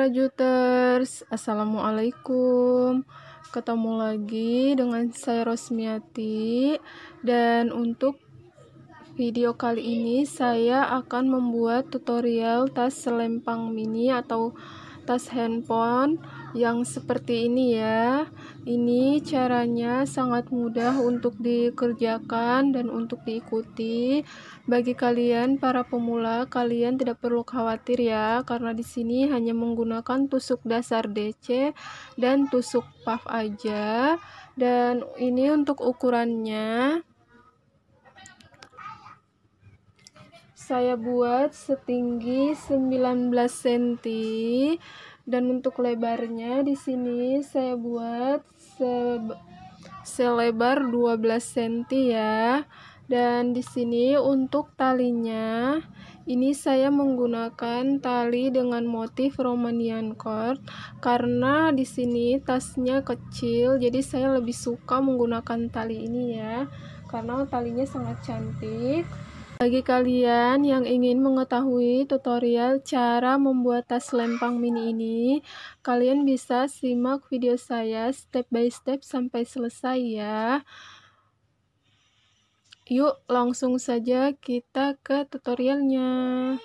para juters, assalamualaikum. Ketemu lagi dengan saya Rosmiati, dan untuk video kali ini saya akan membuat tutorial tas selempang mini atau tas handphone yang seperti ini ya. Ini caranya sangat mudah untuk dikerjakan dan untuk diikuti. Bagi kalian para pemula, kalian tidak perlu khawatir ya, karena di sini hanya menggunakan tusuk dasar DC dan tusuk puff aja. Dan ini untuk ukurannya saya buat setinggi 19 cm, dan untuk lebarnya di sini saya buat selebar 12 cm ya. Dan di sini untuk talinya ini saya menggunakan tali dengan motif Romanian cord, karena di sini tasnya kecil, jadi saya lebih suka menggunakan tali ini ya, karena talinya sangat cantik. Bagi kalian yang ingin mengetahui tutorial cara membuat tas lempang mini ini, kalian bisa simak video saya step by step sampai selesai ya. Yuk langsung saja kita ke tutorialnya.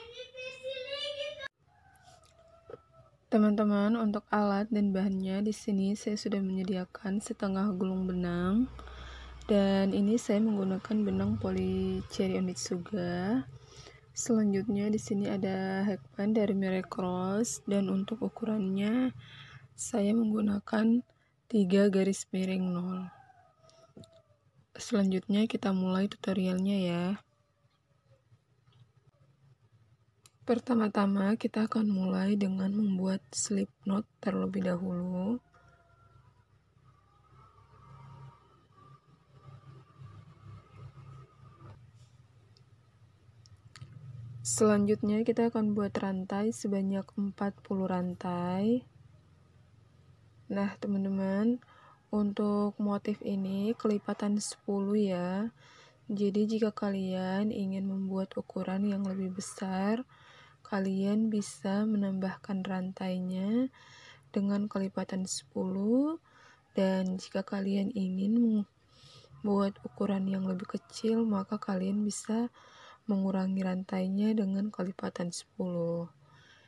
Teman-teman, untuk alat dan bahannya di sini saya sudah menyediakan setengah gulung benang. Dan ini saya menggunakan benang poli cherry Onitsuga. Selanjutnya di sini ada headband dari merek Cross, dan untuk ukurannya saya menggunakan 3 garis miring 0. Selanjutnya kita mulai tutorialnya ya. Pertama-tama kita akan mulai dengan membuat slip knot terlebih dahulu. Selanjutnya kita akan buat rantai sebanyak 40 rantai. Nah teman-teman, untuk motif ini kelipatan 10 ya. Jadi jika kalian ingin membuat ukuran yang lebih besar, kalian bisa menambahkan rantainya dengan kelipatan 10. Dan jika kalian ingin membuat ukuran yang lebih kecil, maka kalian bisa mengurangi rantainya dengan kelipatan 10.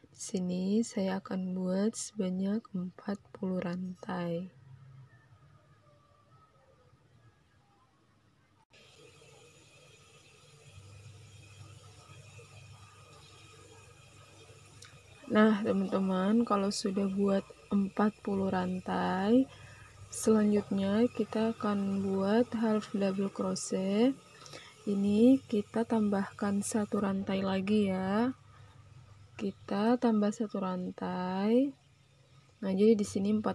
Di sini saya akan buat sebanyak 40 rantai. Nah, teman-teman, kalau sudah buat 40 rantai, selanjutnya kita akan buat half double crochet. Ini kita tambahkan satu rantai lagi ya. Kita tambah satu rantai. Nah, jadi di sini 40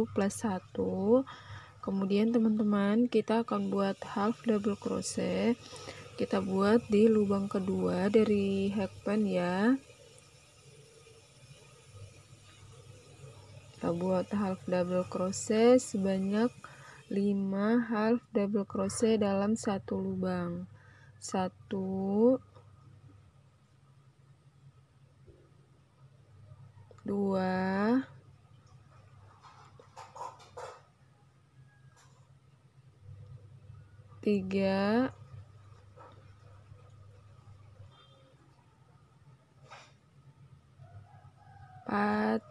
plus 1. Kemudian teman-teman, kita akan buat half double crochet. Kita buat di lubang kedua dari headband ya. Kita buat half double crochet sebanyak 5 half double crochet dalam satu lubang. 1, 2, 3, 4,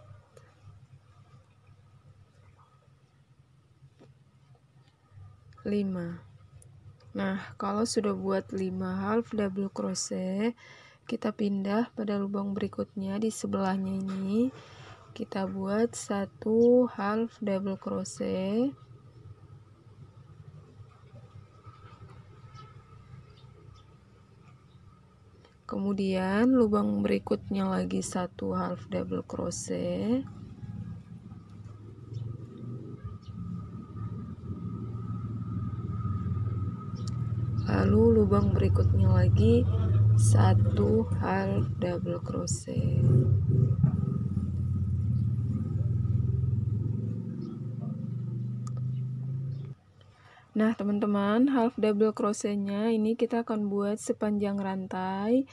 5. Nah, kalau sudah buat 5 half double crochet, kita pindah pada lubang berikutnya. Di sebelahnya ini kita buat 1 half double crochet. Kemudian lubang berikutnya lagi 1 half double crochet. Lalu lubang berikutnya lagi 1 half double crochet. Nah teman-teman, half double crochetnya ini kita akan buat sepanjang rantai.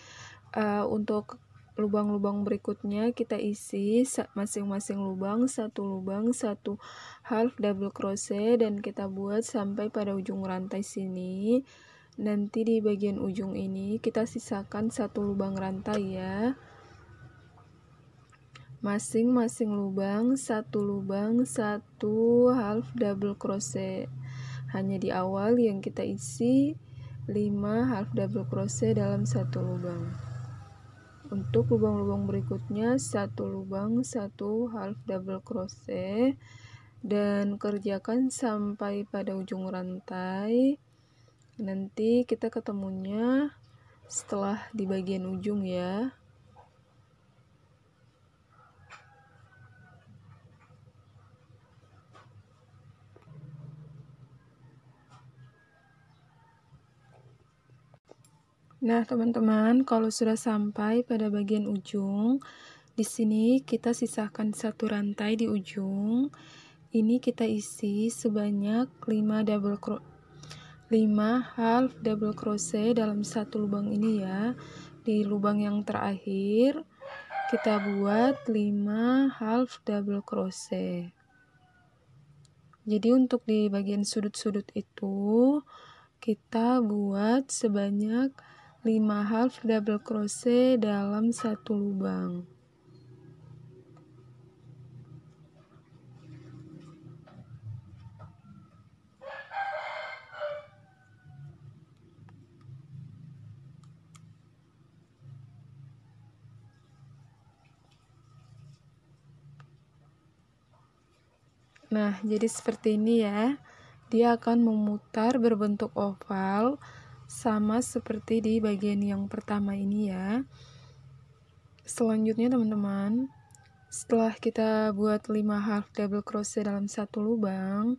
Untuk lubang-lubang berikutnya kita isi masing-masing lubang satu half double crochet dan kita buat sampai pada ujung rantai sini. Nanti di bagian ujung ini kita sisakan satu lubang rantai ya. Masing-masing lubang satu half double crochet. Hanya di awal yang kita isi 5 half double crochet dalam satu lubang. Untuk lubang-lubang berikutnya satu lubang satu half double crochet dan kerjakan sampai pada ujung rantai. Nanti kita ketemunya setelah di bagian ujung ya. Nah, teman-teman, kalau sudah sampai pada bagian ujung, di sini kita sisahkan satu rantai di ujung. Ini kita isi sebanyak 5 half double crochet dalam satu lubang ini ya. Di lubang yang terakhir kita buat 5 half double crochet. Jadi untuk di bagian sudut-sudut itu kita buat sebanyak 5 half double crochet dalam satu lubang. Nah, jadi seperti ini ya. Dia akan memutar berbentuk oval sama seperti di bagian yang pertama ini ya. Selanjutnya teman-teman, setelah kita buat 5 half double crochet dalam satu lubang,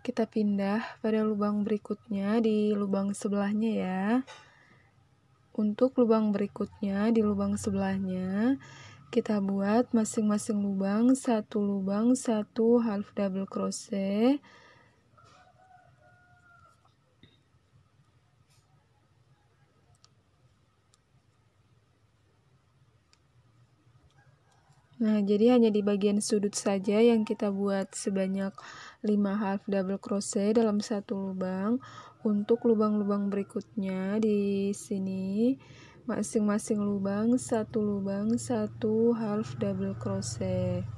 kita pindah pada lubang berikutnya di lubang sebelahnya ya. Untuk lubang berikutnya di lubang sebelahnya kita buat masing-masing lubang satu half double crochet. Nah, jadi hanya di bagian sudut saja yang kita buat sebanyak 5 half double crochet dalam satu lubang. Untuk lubang-lubang berikutnya di sini masing-masing lubang satu half double crochet.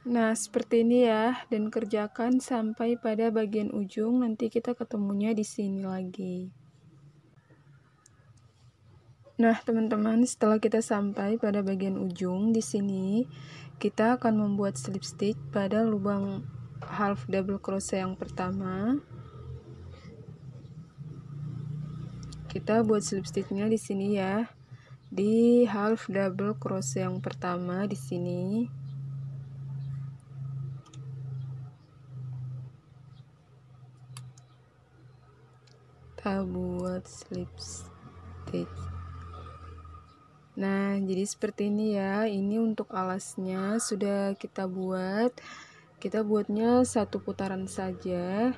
Nah, seperti ini ya, dan kerjakan sampai pada bagian ujung, nanti kita ketemunya di sini lagi. Nah, teman-teman, setelah kita sampai pada bagian ujung di sini, kita akan membuat slip stitch pada lubang half double crochet yang pertama. Kita buat slip stitchnya di sini ya, di half double crochet yang pertama di sini. Kita buat slip stitch. Nah, jadi seperti ini ya. Ini untuk alasnya sudah kita buat. Kita buatnya satu putaran saja.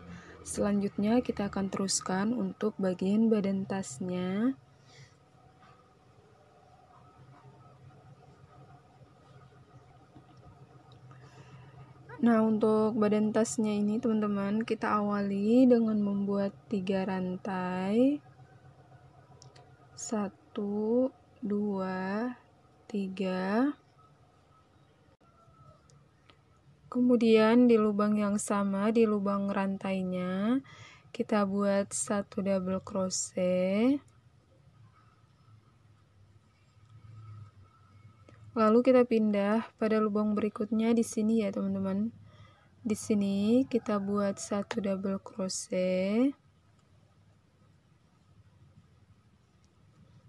Selanjutnya kita akan teruskan untuk bagian badan tasnya. Nah, untuk badan tasnya ini teman-teman, kita awali dengan membuat 3 rantai. 1, 2, 3. Kemudian di lubang yang sama, di lubang rantainya, kita buat 1 double crochet. Lalu kita pindah pada lubang berikutnya di sini ya, teman-teman. Di sini kita buat 1 double crochet.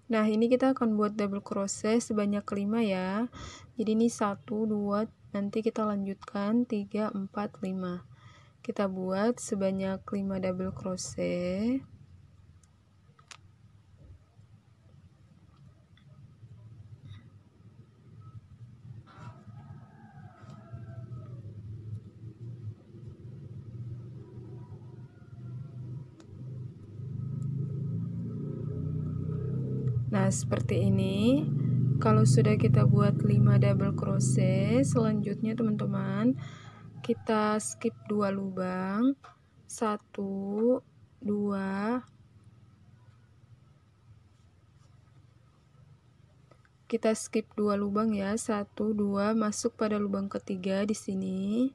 Nah, ini kita akan buat double crochet sebanyak 5 ya. Jadi ini 1, 2, nanti kita lanjutkan 3, 4, 5. Kita buat sebanyak 5 double crochet. Nah, seperti ini. Kalau sudah kita buat 5 double crochet, selanjutnya teman-teman, kita skip 2 lubang. 1, 2. Kita skip 2 lubang ya. 1, 2, masuk pada lubang ketiga di sini.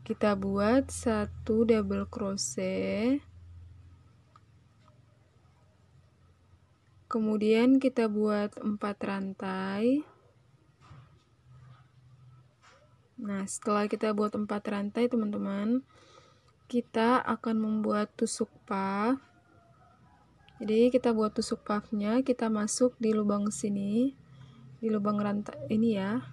Kita buat 1 double crochet. Kemudian kita buat 4 rantai. Nah, setelah kita buat 4 rantai, teman-teman, kita akan membuat tusuk puff. Jadi kita buat tusuk puffnya, kita masuk di lubang sini, di lubang rantai ini ya.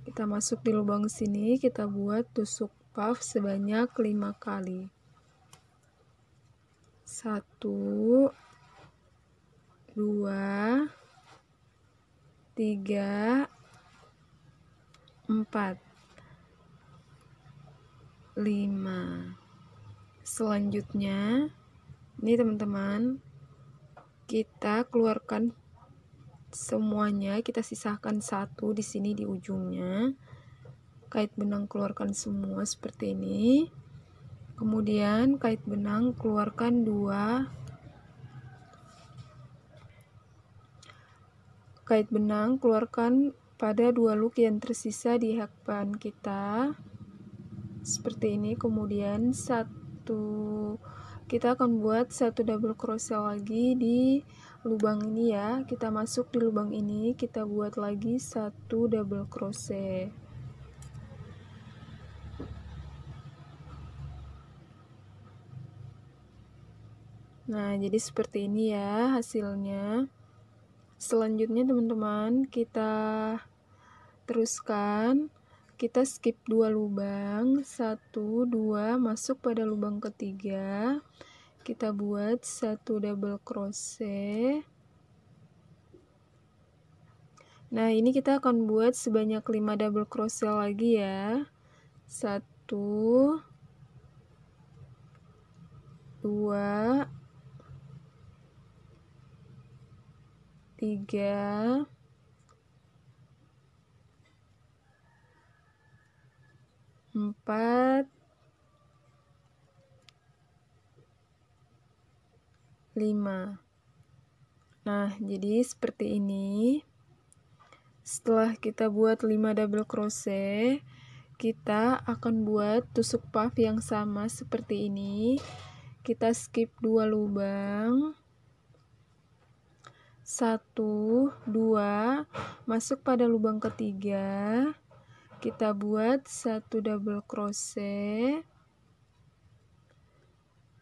Kita masuk di lubang sini, kita buat tusuk puff sebanyak 5 kali. 1, 2, 3, 4, 5. Selanjutnya, ini teman-teman, kita keluarkan semuanya, kita sisahkan 1 di sini di ujungnya. Kait benang keluarkan semua seperti ini. Kemudian kait benang keluarkan 2. Kait benang keluarkan pada 2 loop yang tersisa di hakban kita seperti ini. Kemudian kita akan buat 1 double crochet lagi di lubang ini ya. Kita masuk di lubang ini, kita buat lagi 1 double crochet. Nah, jadi seperti ini ya hasilnya. Selanjutnya teman-teman, kita teruskan, kita skip 2 lubang, 1, 2, masuk pada lubang ketiga, kita buat 1 double crochet. Nah, ini kita akan buat sebanyak 5 double crochet lagi ya. 1, 2, 3, 4, 5. Nah, jadi seperti ini. Setelah kita buat 5 double crochet, kita akan buat tusuk puff yang sama seperti ini. Kita skip 2 lubang. 1, 2, masuk pada lubang ketiga, kita buat 1 double crochet,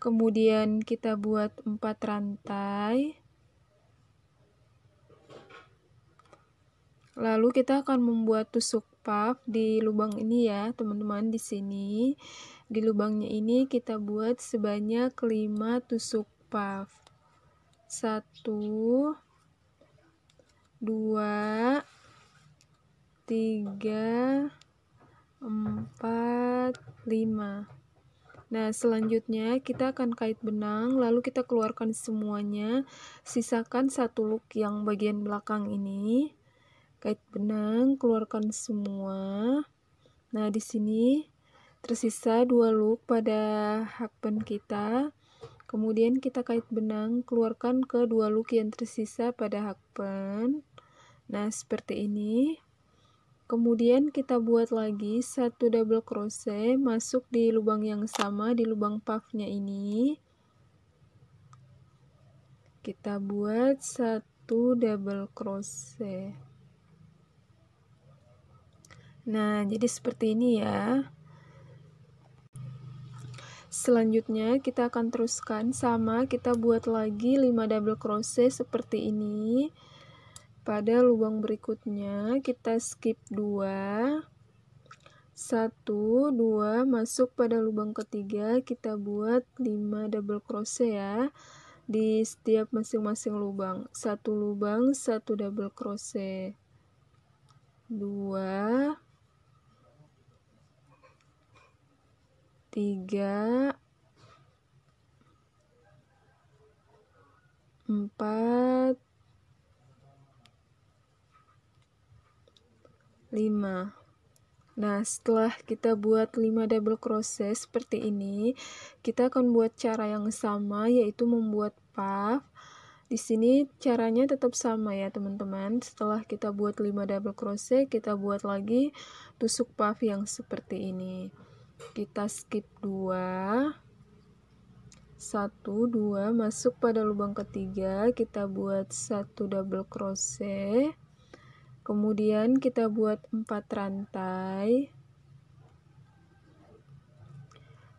kemudian kita buat 4 rantai, lalu kita akan membuat tusuk puff di lubang ini ya teman-teman. Di sini di lubangnya ini kita buat sebanyak 5 tusuk puff. 1, 2, 3, 4, 5. Nah, selanjutnya kita akan kait benang, lalu kita keluarkan semuanya, sisakan 1 loop yang bagian belakang ini. Kait benang, keluarkan semua. Nah, di sini tersisa 2 loop pada hakban kita. Kemudian kita kait benang, keluarkan ke 2 loop yang tersisa pada hakban. Nah, seperti ini. Kemudian kita buat lagi 1 double crochet masuk di lubang yang sama di lubang puffnya ini. Kita buat 1 double crochet. Nah, jadi seperti ini ya. Selanjutnya kita akan teruskan sama, kita buat lagi 5 double crochet seperti ini. Pada lubang berikutnya kita skip 2, 1, 2, masuk pada lubang ketiga, kita buat 5 double crochet ya di setiap masing-masing lubang. 1 lubang 1 double crochet, 2, 3, 4, 5. Nah, setelah kita buat 5 double crochet seperti ini, kita akan buat cara yang sama, yaitu membuat puff. Di sini caranya tetap sama ya teman-teman. Setelah kita buat 5 double crochet, kita buat lagi tusuk puff yang seperti ini. Kita skip 2, 1, 2, masuk pada lubang ketiga, kita buat 1 double crochet. Kemudian kita buat 4 rantai.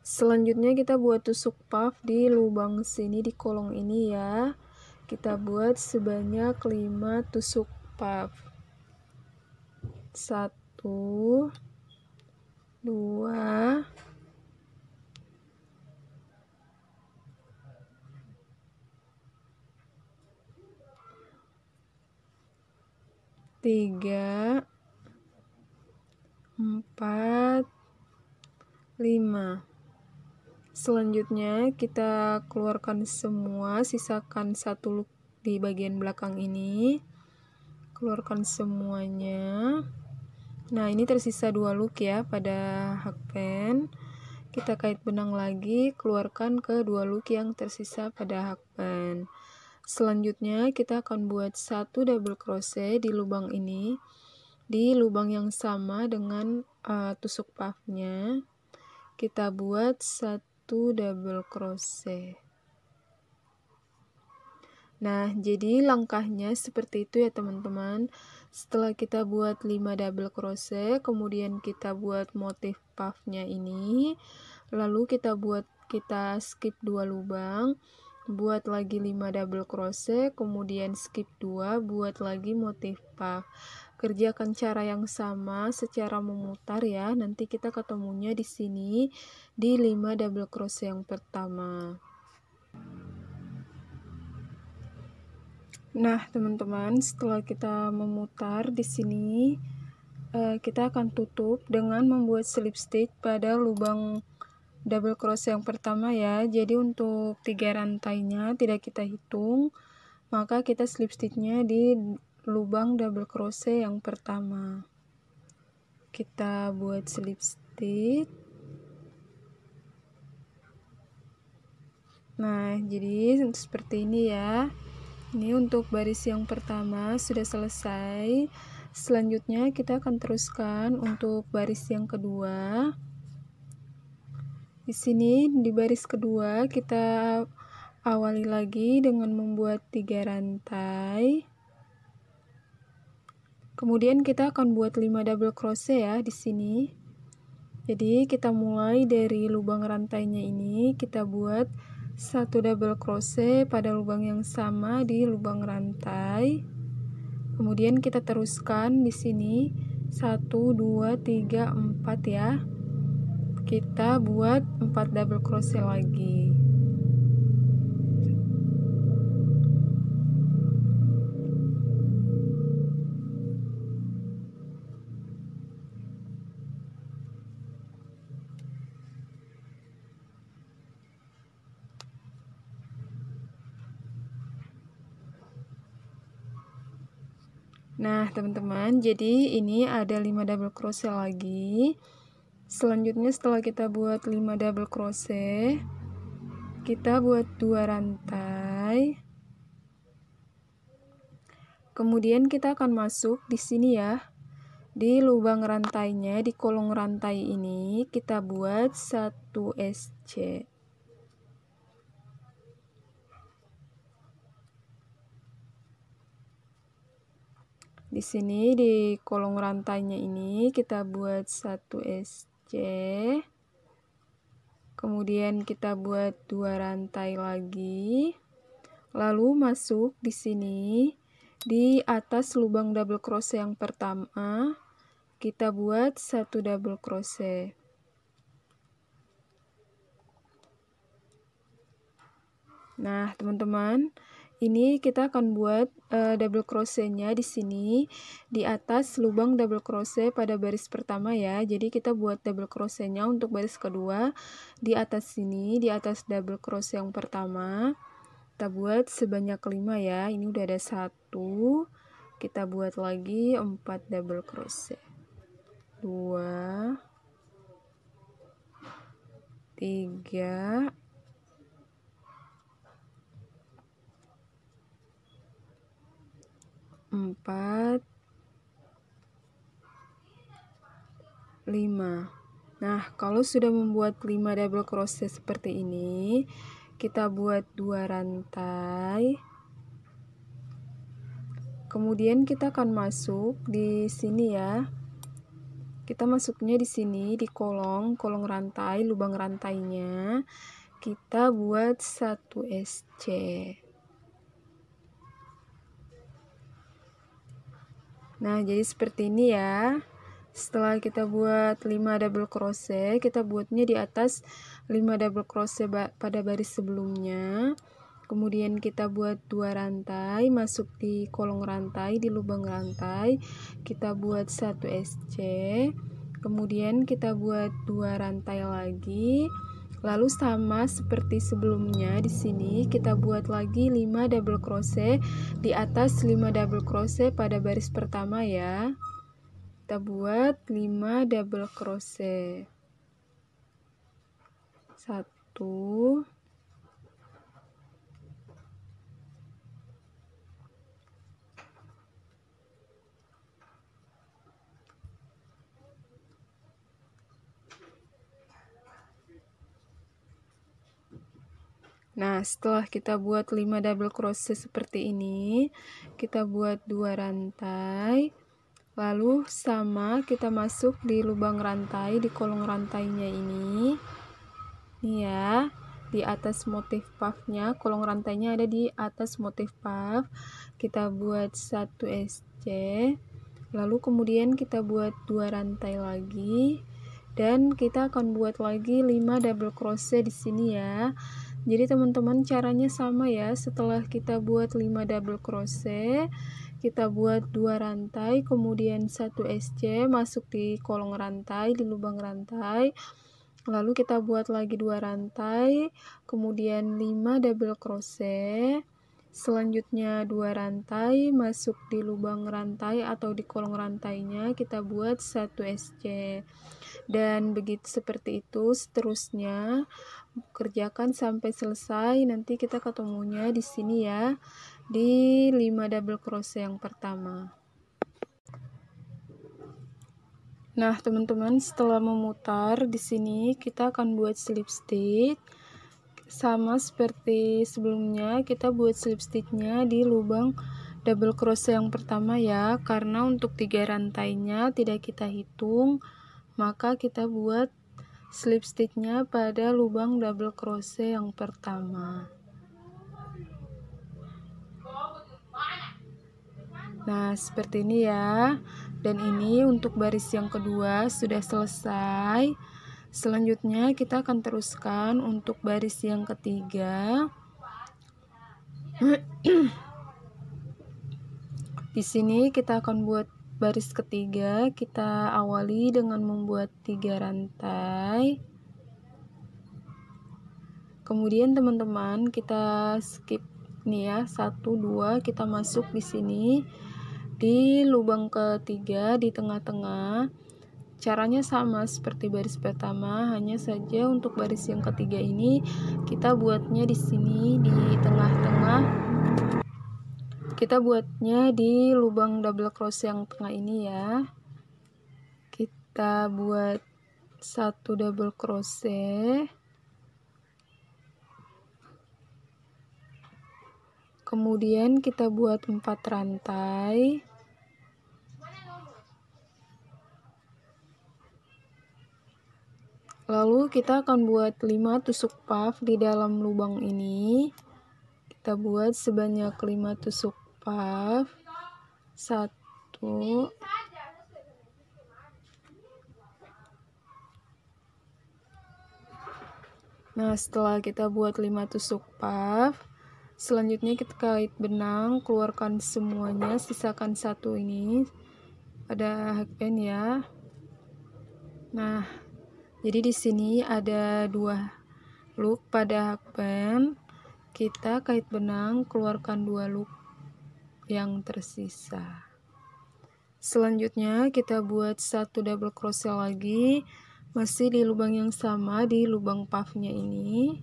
Selanjutnya kita buat tusuk puff di lubang sini di kolong ini ya. Kita buat sebanyak 5 tusuk puff. 1, 2, 3, 4, 5. Selanjutnya kita keluarkan semua, sisakan 1 loop di bagian belakang ini. Keluarkan semuanya. Nah, ini tersisa 2 loop ya pada hakpen. Kita kait benang lagi, keluarkan ke 2 loop yang tersisa pada hakpen. Selanjutnya kita akan buat 1 double crochet di lubang ini, di lubang yang sama dengan tusuk puffnya. Kita buat 1 double crochet. Nah, jadi langkahnya seperti itu ya teman-teman. Setelah kita buat 5 double crochet, kemudian kita buat motif puffnya ini, lalu kita skip 2 lubang, buat lagi 5 double crochet, kemudian skip 2, buat lagi motif puff. Kerjakan cara yang sama secara memutar ya. Nanti kita ketemunya di sini di 5 double crochet yang pertama. Nah, teman-teman, setelah kita memutar di sini, kita akan tutup dengan membuat slip stitch pada lubang double crochet yang pertama ya. Jadi untuk 3 rantainya tidak kita hitung, maka kita slip stitchnya di lubang double crochet yang pertama. Kita buat slip stitch. Nah, jadi seperti ini ya. Ini untuk baris yang pertama sudah selesai. Selanjutnya kita akan teruskan untuk baris yang kedua. Di sini di baris kedua kita awali lagi dengan membuat 3 rantai. Kemudian kita akan buat 5 double crochet ya di sini. Jadi kita mulai dari lubang rantainya ini, kita buat 1 double crochet pada lubang yang sama di lubang rantai. Kemudian kita teruskan di sini 1, 2, 3, 4 ya. Kita buat 4 double crochet lagi. Nah, teman-teman, jadi ini ada 5 double crochet lagi. Selanjutnya setelah kita buat 5 double crochet, kita buat 2 rantai. Kemudian kita akan masuk di sini ya. Di lubang rantainya, di kolong rantai ini kita buat 1 SC. Di sini di kolong rantainya ini kita buat 1 SC. Kemudian kita buat 2 rantai lagi. Lalu masuk di sini di atas lubang double crochet yang pertama kita buat 1 double crochet. Nah, teman-teman, ini kita akan buat double crochetnya di sini di atas lubang double crochet pada baris pertama ya. Jadi kita buat double crochetnya untuk baris kedua di atas sini, di atas double crochet yang pertama. Kita buat sebanyak 5 ya. Ini udah ada 1. Kita buat lagi 4 double crochet. 2 3 4 5. Nah, kalau sudah membuat 5 double crochet seperti ini, kita buat 2 rantai. Kemudian kita akan masuk di sini ya. Kita masuknya di sini di kolong rantai, lubang rantainya. Kita buat 1 SC. Nah, jadi seperti ini ya. Setelah kita buat 5 double crochet, kita buatnya di atas 5 double crochet pada baris sebelumnya. Kemudian kita buat 2 rantai, masuk di kolong rantai, di lubang rantai. Kita buat 1 SC. Kemudian kita buat 2 rantai lagi. Lalu sama seperti sebelumnya di sini kita buat lagi 5 double crochet di atas 5 double crochet pada baris pertama ya. Kita buat 5 double crochet. 1 Nah, setelah kita buat 5 double crochet seperti ini, kita buat 2 rantai. Lalu sama kita masuk di lubang rantai di kolong rantainya ini. Nih ya, di atas motif puffnya, kolong rantainya ada di atas motif puff. Kita buat 1 SC. Lalu kemudian kita buat 2 rantai lagi dan kita akan buat lagi 5 double crochet di sini ya. Jadi teman-teman caranya sama ya. Setelah kita buat 5 double crochet, kita buat 2 rantai, kemudian 1 SC masuk di kolong rantai, di lubang rantai. Lalu kita buat lagi 2 rantai, kemudian 5 double crochet. Selanjutnya 2 rantai masuk di lubang rantai atau di kolong rantainya, kita buat 1 SC. Dan begitu seperti itu seterusnya. Kerjakan sampai selesai. Nanti kita ketemunya di sini ya, di 5 double crochet yang pertama. Nah, teman-teman, setelah memutar di sini kita akan buat slip stitch. Sama seperti sebelumnya, kita buat slip stitchnya di lubang double crochet yang pertama ya. Karena untuk 3 rantainya tidak kita hitung, maka kita buat slip stitchnya pada lubang double crochet yang pertama. Nah, seperti ini ya. Dan ini untuk baris yang kedua sudah selesai. Selanjutnya kita akan teruskan untuk baris yang ketiga. Di sini kita akan buat baris ketiga. Kita awali dengan membuat 3 rantai. Kemudian teman-teman kita skip nih ya, 1 2 kita masuk di sini di lubang ketiga di tengah-tengah. Caranya sama seperti baris pertama, hanya saja untuk baris yang ketiga ini kita buatnya di sini di tengah-tengah. Kita buatnya di lubang double crochet yang tengah ini ya. kita buat 1 double crochet, kemudian kita buat 4 rantai, lalu kita akan buat 5 tusuk puff di dalam lubang ini. Kita buat sebanyak 5 tusuk puff. 1, nah setelah kita buat 5 tusuk puff, selanjutnya kita kait benang, keluarkan semuanya, sisakan 1 ini pada hakband ya. Nah, jadi di sini ada 2 loop pada hakband. Kita kait benang, keluarkan 2 loop yang tersisa. Selanjutnya kita buat 1 double crochet lagi, masih di lubang yang sama, di lubang puffnya ini.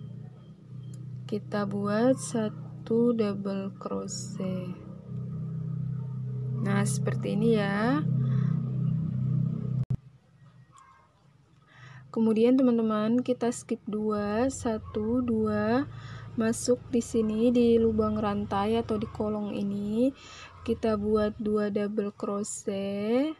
Kita buat 1 double crochet. Nah, seperti ini ya. Kemudian teman-teman kita skip 2, 1, 2, masuk di sini di lubang rantai atau di kolong ini. Kita buat 2 double crochet.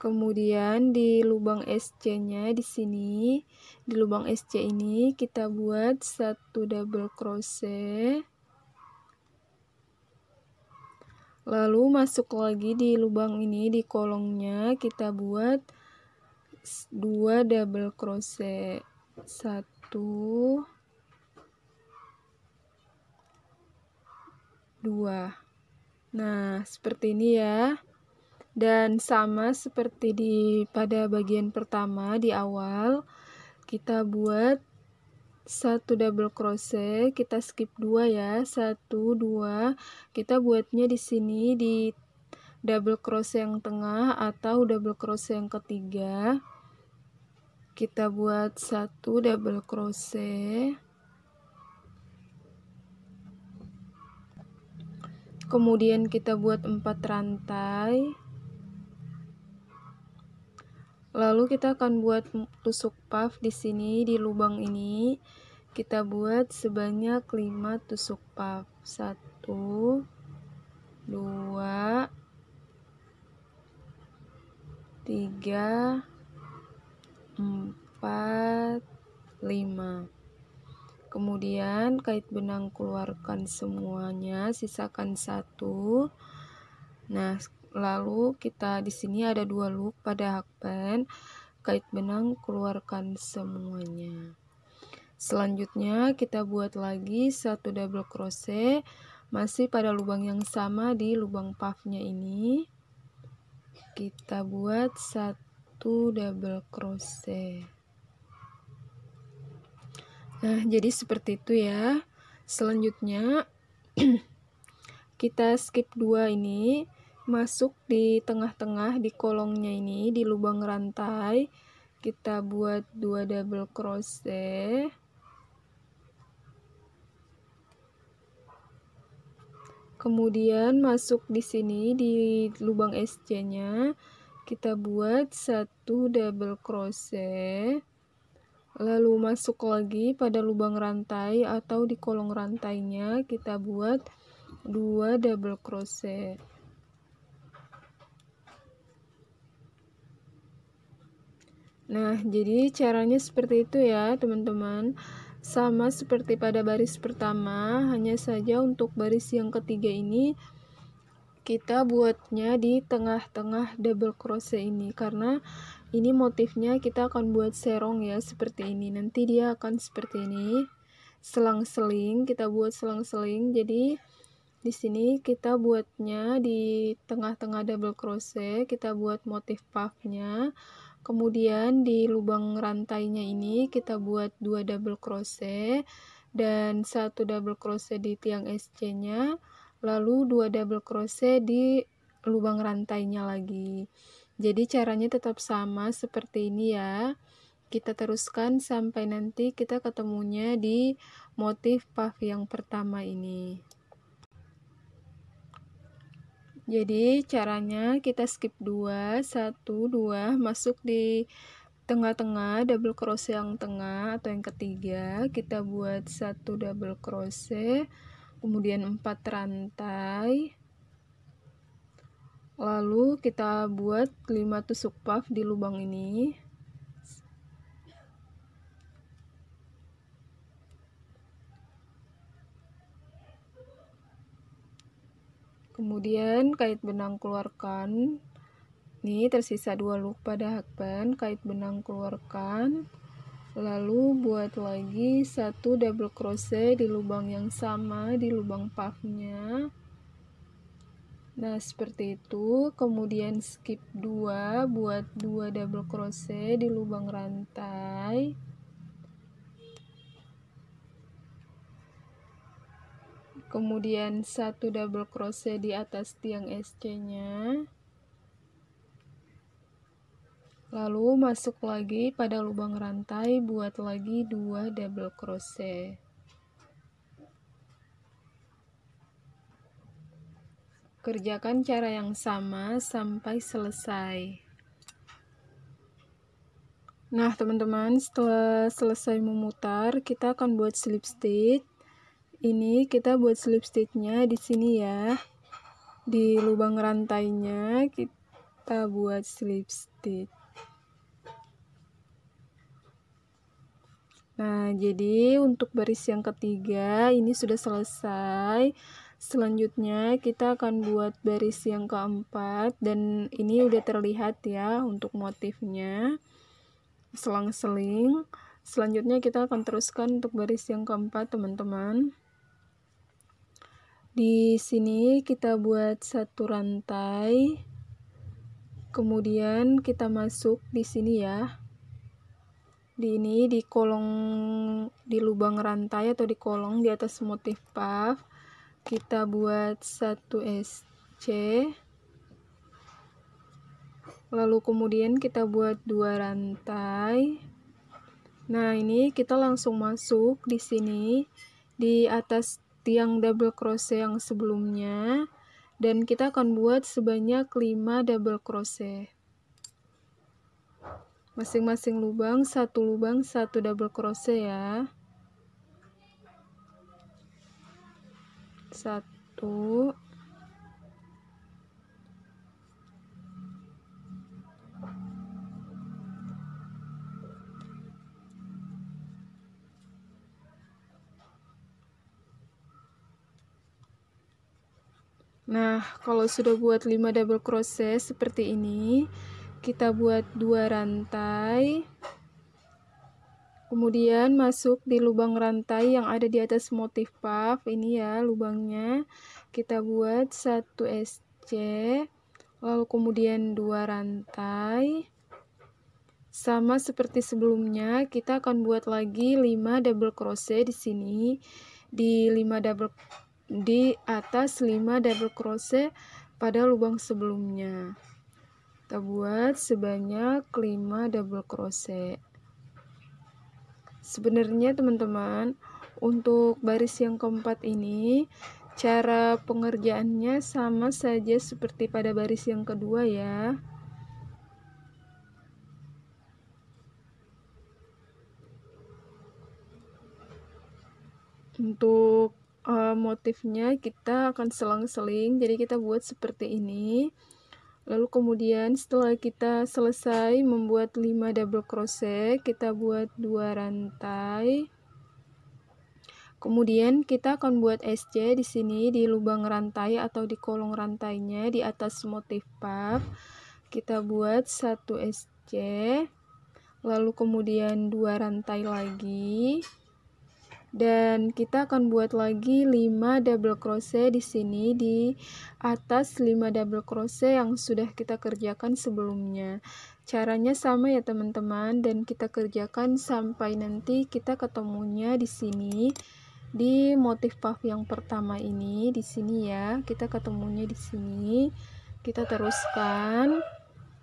Kemudian di lubang SC-nya di sini, di lubang SC ini kita buat 1 double crochet. Lalu masuk lagi di lubang ini, di kolongnya kita buat 2 double crochet. 1, 2. Nah, seperti ini ya. Dan sama seperti pada bagian pertama di awal, kita buat 1 double crochet, kita skip 2 ya. 1, 2. Kita buatnya di sini di double crochet yang tengah atau double crochet yang ketiga. Kita buat 1 double crochet. Kemudian kita buat 4 rantai. Lalu kita akan buat tusuk puff di sini di lubang ini. Kita buat sebanyak 5 tusuk puff. 1, 2, 3, 4, 5. Kemudian kait benang, keluarkan semuanya, sisakan 1. Nah, lalu kita di sini ada 2 loop pada hakband, kait benang, keluarkan semuanya. Selanjutnya kita buat lagi 1 double crochet, masih pada lubang yang sama di lubang puffnya ini. Kita buat 1 double crochet. Nah, jadi seperti itu ya. Selanjutnya kita skip 2 ini, masuk di tengah-tengah di kolongnya ini, di lubang rantai. Kita buat 2 double crochet. Kemudian masuk di sini di lubang SC-nya, kita buat 1 double crochet. Lalu masuk lagi pada lubang rantai atau di kolong rantainya, kita buat 2 double crochet. Nah, jadi caranya seperti itu ya teman-teman. Sama seperti pada baris pertama, hanya saja untuk baris yang ketiga ini kita buatnya di tengah-tengah double crochet ini, karena ini motifnya kita akan buat serong ya, seperti ini. Nanti dia akan seperti ini, selang-seling, kita buat selang-seling. Jadi di sini kita buatnya di tengah-tengah double crochet, kita buat motif puffnya. Kemudian di lubang rantainya ini kita buat 2 double crochet dan 1 double crochet di tiang SC-nya, lalu 2 double crochet di lubang rantainya lagi. Jadi caranya tetap sama seperti ini ya. Kita teruskan sampai nanti kita ketemunya di motif puff yang pertama ini. Jadi caranya kita skip 2, 1, 2, masuk di tengah-tengah double crochet yang tengah atau yang ketiga, kita buat 1 double crochet, kemudian 4 rantai, lalu kita buat 5 tusuk puff di lubang ini. Kemudian kait benang keluarkan. Nih tersisa 2 loop pada hakban, kait benang keluarkan. Lalu buat lagi 1 double crochet di lubang yang sama di lubang puffnya. Nah, seperti itu. Kemudian skip 2, buat 2 double crochet di lubang rantai. Kemudian 1 double crochet di atas tiang SC-nya. Lalu masuk lagi pada lubang rantai, buat lagi 2 double crochet. Kerjakan cara yang sama sampai selesai. Nah, teman-teman, setelah selesai memutar, kita akan buat slip stitch. Ini kita buat slip stitchnya di sini ya, di lubang rantainya kita buat slip stitch. Nah, jadi untuk baris yang ketiga ini sudah selesai. Selanjutnya kita akan buat baris yang keempat, dan ini udah terlihat ya untuk motifnya, selang-seling. Selanjutnya kita akan teruskan untuk baris yang keempat, teman-teman. Di sini kita buat 1 rantai, kemudian kita masuk di sini ya, di ini di kolong, di lubang rantai atau di kolong di atas motif puff, kita buat 1 SC, lalu kemudian kita buat 2 rantai. Nah, ini kita langsung masuk di sini di atas tiang double crochet yang sebelumnya, dan kita akan buat sebanyak 5 double crochet. Masing-masing lubang 1 double crochet ya. 1, nah, kalau sudah buat 5 double crochet seperti ini, kita buat 2 rantai, kemudian masuk di lubang rantai yang ada di atas motif puff ini ya, lubangnya kita buat 1 SC, lalu kemudian 2 rantai. Sama seperti sebelumnya, kita akan buat lagi 5 double crochet di sini, di atas 5 double crochet pada lubang sebelumnya. Kita buat sebanyak 5 double crochet. Sebenarnya teman-teman, untuk baris yang keempat ini cara pengerjaannya sama saja seperti pada baris yang kedua ya. Untuk motifnya kita akan selang-seling, jadi kita buat seperti ini. Lalu kemudian setelah kita selesai membuat 5 double crochet, kita buat 2 rantai. Kemudian kita akan buat SC di sini di lubang rantai atau di kolong rantainya di atas motif puff. Kita buat 1 SC, lalu kemudian 2 rantai lagi. Dan kita akan buat lagi 5 double crochet di sini di atas 5 double crochet yang sudah kita kerjakan sebelumnya. Caranya sama ya teman-teman, dan kita kerjakan sampai nanti kita ketemunya di sini di motif puff yang pertama ini, di sini ya. Kita ketemunya di sini. Kita teruskan.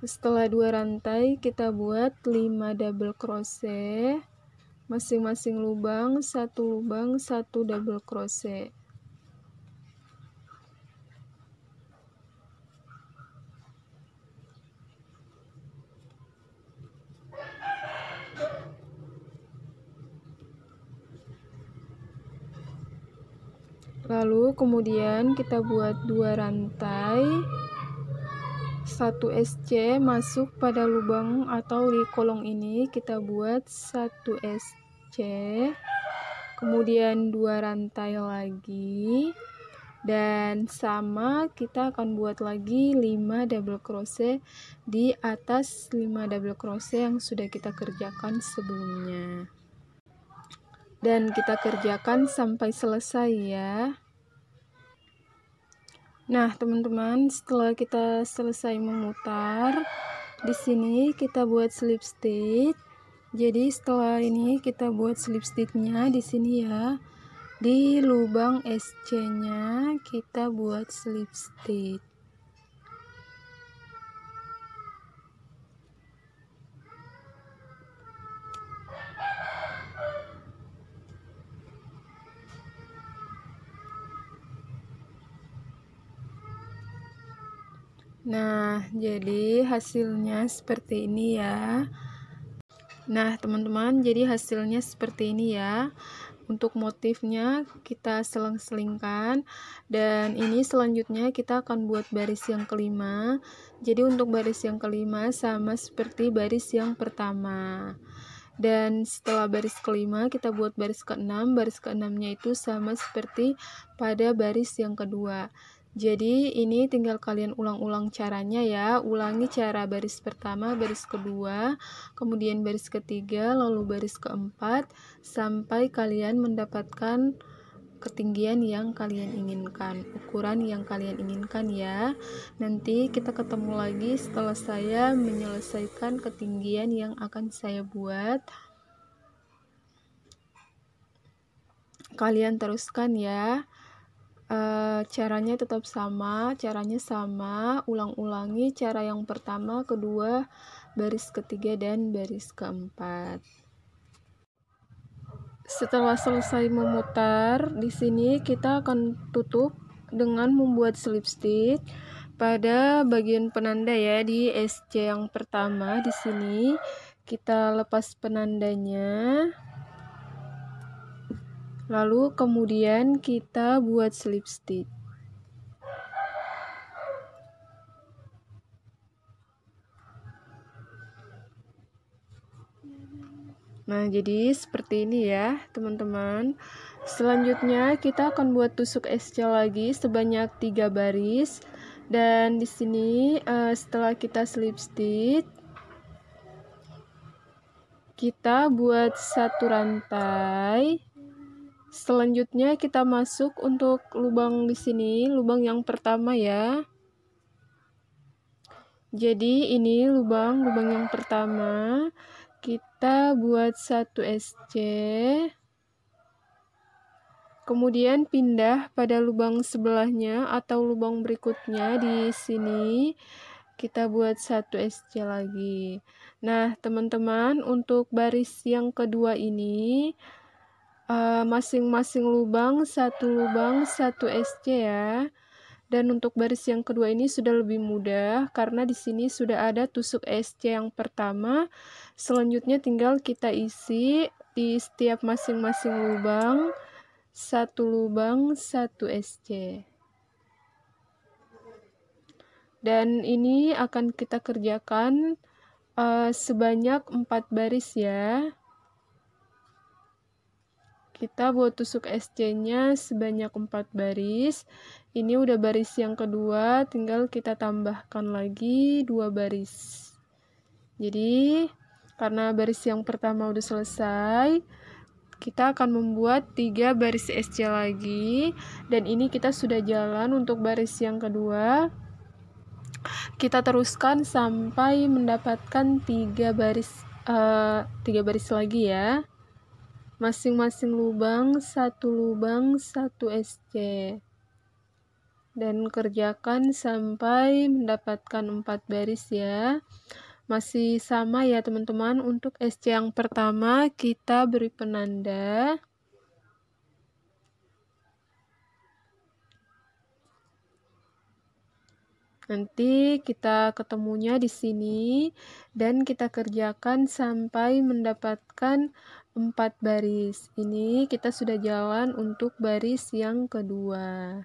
Setelah 2 rantai kita buat 5 double crochet. Masing-masing lubang 1 double crochet. Lalu kemudian kita buat 2 rantai, 1 SC masuk pada lubang atau di kolong ini kita buat 1 SC, kemudian 2 rantai lagi, dan sama kita akan buat lagi 5 double crochet di atas 5 double crochet yang sudah kita kerjakan sebelumnya. Dan kita kerjakan sampai selesai ya. Nah, teman-teman, setelah kita selesai memutar, di sini kita buat slip stitch. Jadi setelah ini kita buat slip stitchnya di sini ya. Di lubang SC-nya kita buat slip stitch. Nah, jadi hasilnya seperti ini ya. Nah, teman-teman, jadi hasilnya seperti ini ya. Untuk motifnya kita selang-selingkan, dan ini selanjutnya kita akan buat baris yang kelima. Jadi untuk baris yang kelima sama seperti baris yang pertama. Dan setelah baris kelima kita buat baris keenam. Baris keenamnya itu sama seperti pada baris yang kedua. Jadi ini tinggal kalian ulang-ulang caranya ya. Ulangi cara baris pertama, baris kedua, kemudian baris ketiga, lalu baris keempat, sampai kalian mendapatkan ketinggian yang kalian inginkan, ukuran yang kalian inginkan ya. Nanti kita ketemu lagi setelah saya menyelesaikan ketinggian yang akan saya buat. Kalian teruskan ya. Caranya tetap sama, ulang-ulangi cara yang pertama, kedua, baris ketiga, dan baris keempat. Setelah selesai memutar, di sini kita akan tutup dengan membuat slip stitch pada bagian penanda ya, di SC yang pertama. Di sini kita lepas penandanya. Lalu kemudian kita buat slip stitch. Nah, jadi seperti ini ya, teman-teman. Selanjutnya kita akan buat tusuk SC lagi sebanyak 3 baris. Dan di sini setelah kita slip stitch, kita buat 1 rantai. Selanjutnya kita masuk untuk lubang di sini, lubang yang pertama ya. Jadi ini lubang yang pertama. Kita buat 1 SC. Kemudian pindah pada lubang sebelahnya atau lubang berikutnya di sini. Kita buat 1 SC lagi. Nah, teman-teman, untuk baris yang kedua ini masing-masing lubang 1 SC ya. Dan untuk baris yang kedua ini sudah lebih mudah karena di sini sudah ada tusuk SC yang pertama. Selanjutnya tinggal kita isi di setiap masing-masing lubang 1 SC. Dan ini akan kita kerjakan sebanyak 4 baris ya. Kita buat tusuk SC-nya sebanyak 4 baris. Ini udah baris yang kedua, tinggal kita tambahkan lagi 2 baris. Jadi, karena baris yang pertama udah selesai, kita akan membuat 3 baris SC lagi. Dan ini kita sudah jalan untuk baris yang kedua. Kita teruskan sampai mendapatkan 3 baris lagi ya. Masing-masing lubang 1 SC. Dan kerjakan sampai mendapatkan 4 baris ya. Masih sama ya teman-teman. Untuk SC yang pertama kita beri penanda. Nanti kita ketemunya di sini dan kita kerjakan sampai mendapatkan 4 4 baris. Ini kita sudah jalan untuk baris yang kedua.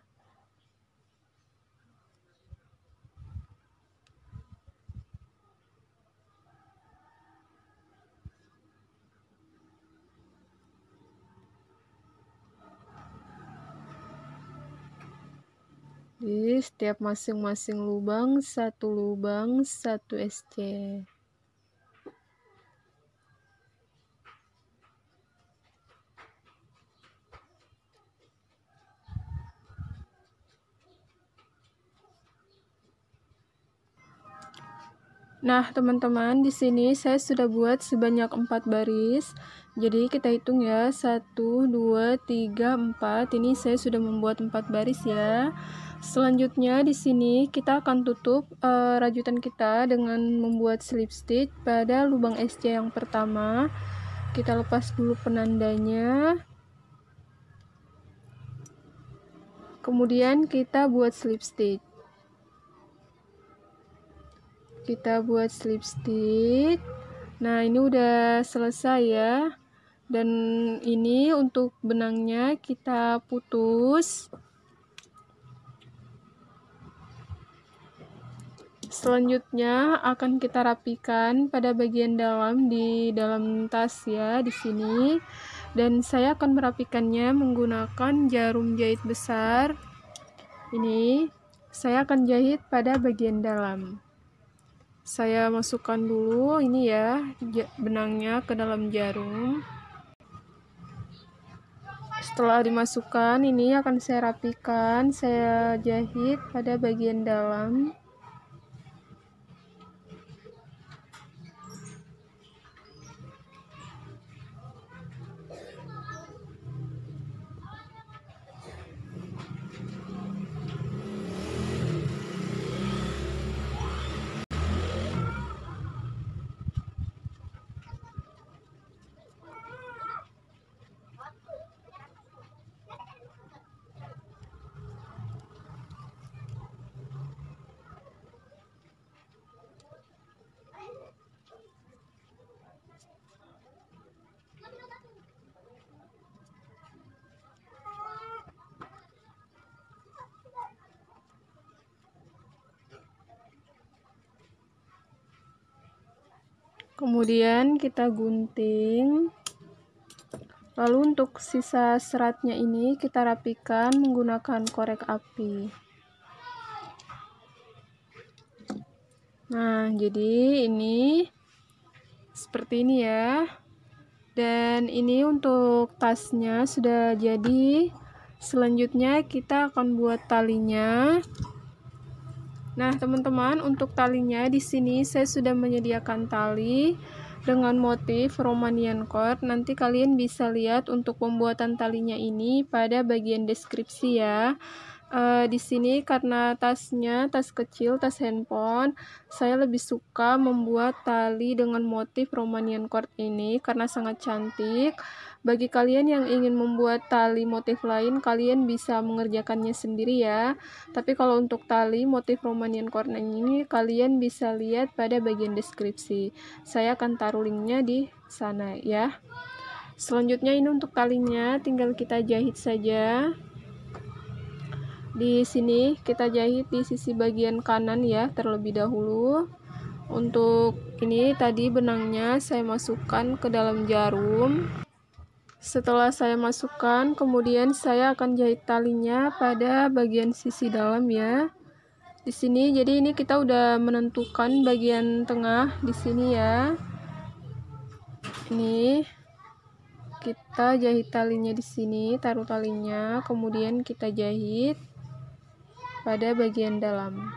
Di setiap masing-masing lubang, satu lubang, satu SC. Nah, teman-teman, di sini saya sudah buat sebanyak 4 baris. Jadi kita hitung ya, 1, 2, 3, 4. Ini saya sudah membuat 4 baris ya. Selanjutnya di sini kita akan tutup rajutan kita dengan membuat slip stitch pada lubang SC yang pertama. Kita lepas dulu penandanya. Kemudian kita buat slip stitch. Kita buat slip stitch. Nah, ini udah selesai ya. Dan ini untuk benangnya kita putus. Selanjutnya akan kita rapikan pada bagian dalam di dalam tas ya, di sini. Dan saya akan merapikannya menggunakan jarum jahit besar. Ini saya akan jahit pada bagian dalam. Saya masukkan dulu ini ya benangnya ke dalam jarum. Setelah dimasukkan, ini akan saya rapikan, saya jahit pada bagian dalam. Kemudian kita gunting. Lalu untuk sisa seratnya ini kita rapikan menggunakan korek api. Nah, jadi ini seperti ini ya. Dan ini untuk tasnya sudah jadi. Selanjutnya kita akan buat talinya. Nah, teman-teman, untuk talinya di sini saya sudah menyediakan tali dengan motif Romanian cord. Nanti kalian bisa lihat untuk pembuatan talinya ini pada bagian deskripsi ya. Di sini karena tasnya tas kecil, tas handphone, saya lebih suka membuat tali dengan motif Romanian cord ini karena sangat cantik. Bagi kalian yang ingin membuat tali motif lain, kalian bisa mengerjakannya sendiri ya. Tapi kalau untuk tali motif Romanian cord ini, kalian bisa lihat pada bagian deskripsi. Saya akan taruh linknya di sana ya. Selanjutnya ini untuk talinya, tinggal kita jahit saja. Di sini kita jahit di sisi bagian kanan ya, terlebih dahulu. Untuk ini tadi benangnya saya masukkan ke dalam jarum. Setelah saya masukkan, kemudian saya akan jahit talinya pada bagian sisi dalam ya. Di sini jadi ini kita udah menentukan bagian tengah di sini ya. Ini kita jahit talinya di sini, taruh talinya, kemudian kita jahit pada bagian dalam.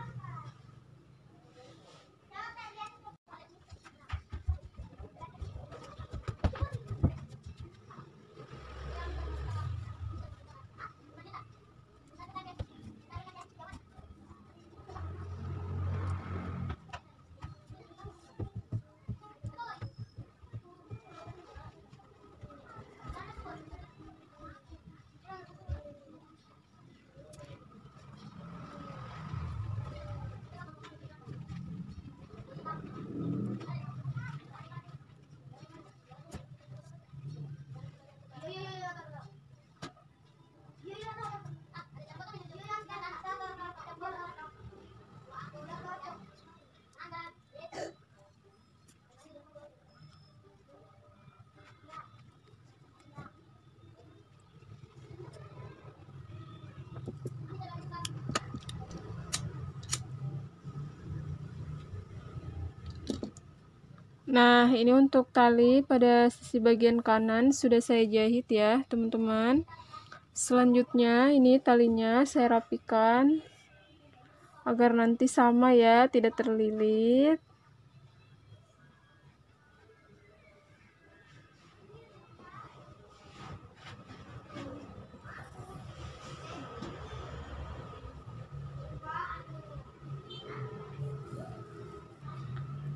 Nah, ini untuk tali pada sisi bagian kanan sudah saya jahit ya, teman-teman. Selanjutnya, ini talinya saya rapikan agar nanti sama ya, tidak terlilit.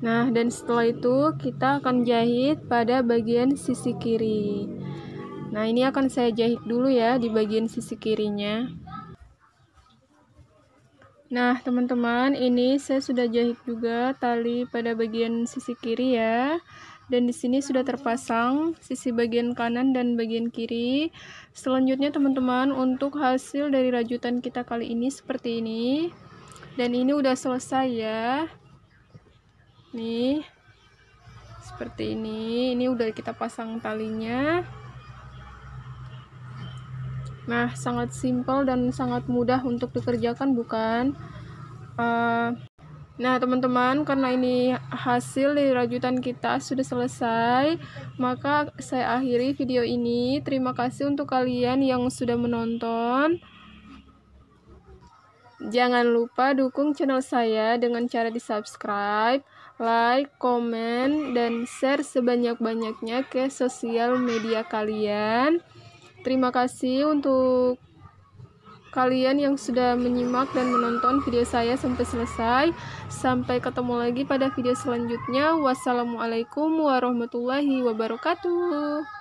Nah, dan setelah itu kita akan jahit pada bagian sisi kiri. Nah, ini akan saya jahit dulu ya di bagian sisi kirinya. Nah, teman-teman, ini saya sudah jahit juga tali pada bagian sisi kiri ya. Dan di sini sudah terpasang sisi bagian kanan dan bagian kiri. Selanjutnya, teman-teman, untuk hasil dari rajutan kita kali ini seperti ini. Dan ini udah selesai ya. Nih. Seperti ini udah kita pasang talinya. Nah, sangat simpel dan sangat mudah untuk dikerjakan, bukan? Nah, teman-teman, karena ini hasil dari rajutan kita sudah selesai, maka saya akhiri video ini. Terima kasih untuk kalian yang sudah menonton. Jangan lupa dukung channel saya dengan cara di-subscribe, like, komen, dan share sebanyak-banyaknya ke sosial media kalian. Terima kasih untuk kalian yang sudah menyimak dan menonton video saya sampai selesai. Sampai ketemu lagi pada video selanjutnya. Wassalamualaikum warahmatullahi wabarakatuh.